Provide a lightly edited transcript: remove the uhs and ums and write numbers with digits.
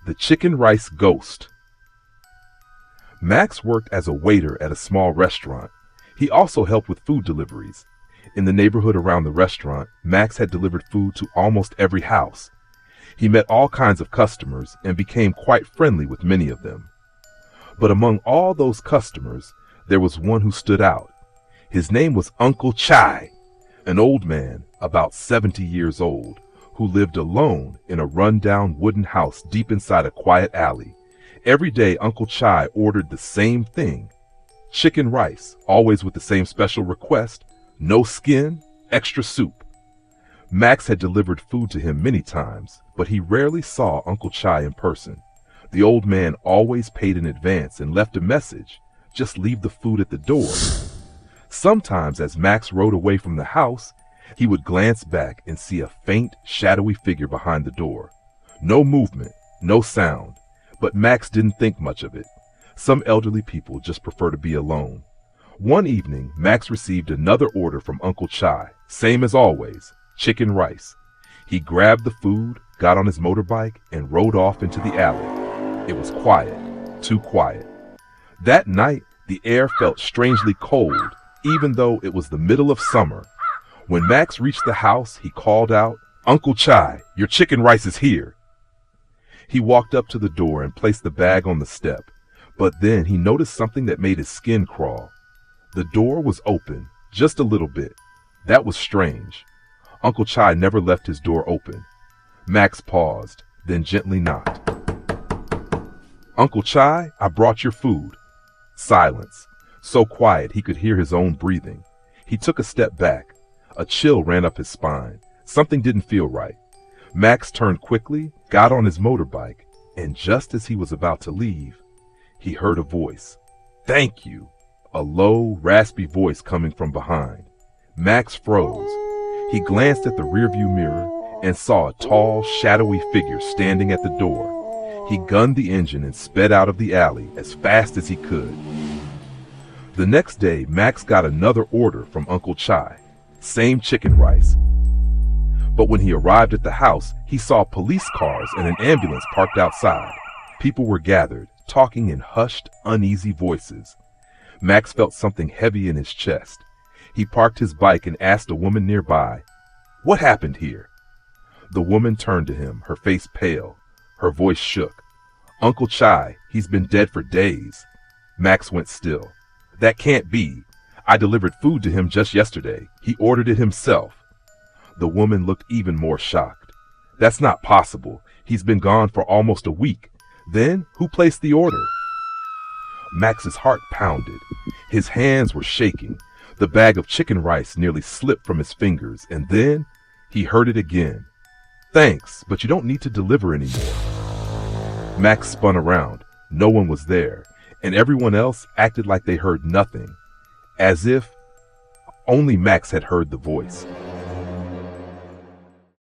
The Chicken Rice Ghost. Max worked as a waiter at a small restaurant. He also helped with food deliveries. In the neighborhood around the restaurant, Max had delivered food to almost every house. He met all kinds of customers and became quite friendly with many of them. But among all those customers, there was one who stood out. His name was Uncle Chai, an old man about 70 years old, who lived alone in a run-down wooden house deep inside a quiet alley. Every day, Uncle Chai ordered the same thing: chicken rice, always with the same special request: no skin, extra soup. Max had delivered food to him many times, but he rarely saw Uncle Chai in person. The old man always paid in advance and left a message: just leave the food at the door. Sometimes, as Max rode away from the house, he would glance back and see a faint, shadowy figure behind the door. No movement, no sound, but Max didn't think much of it. Some elderly people just prefer to be alone. One evening, Max received another order from Uncle Chai, same as always: chicken rice. He grabbed the food, got on his motorbike, and rode off into the alley. It was quiet, too quiet. That night, the air felt strangely cold, even though it was the middle of summer. When Max reached the house, he called out, "Uncle Chai, your chicken rice is here." He walked up to the door and placed the bag on the step, but then he noticed something that made his skin crawl. The door was open, just a little bit. That was strange. Uncle Chai never left his door open. Max paused, then gently knocked. "Uncle Chai, I brought your food." Silence, so quiet he could hear his own breathing. He took a step back. A chill ran up his spine. Something didn't feel right. Max turned quickly, got on his motorbike, and just as he was about to leave, he heard a voice. "Thank you." A low, raspy voice coming from behind. Max froze. He glanced at the rearview mirror and saw a tall, shadowy figure standing at the door. He gunned the engine and sped out of the alley as fast as he could. The next day, Max got another order from Uncle Chai. Same chicken rice. But when he arrived at the house, he saw police cars and an ambulance parked outside. People were gathered, talking in hushed, uneasy voices. Max felt something heavy in his chest. He parked his bike and asked a woman nearby, "What happened here?" The woman turned to him, her face pale. Her voice shook. "Uncle Chai, he's been dead for days." Max went still. "That can't be. I delivered food to him just yesterday. He ordered it himself." The woman looked even more shocked. "That's not possible. He's been gone for almost a week. Then who placed the order?" Max's heart pounded. His hands were shaking. The bag of chicken rice nearly slipped from his fingers, and then he heard it again. "Thanks, but you don't need to deliver anymore." Max spun around. No one was there, and everyone else acted like they heard nothing, as if only Max had heard the voice.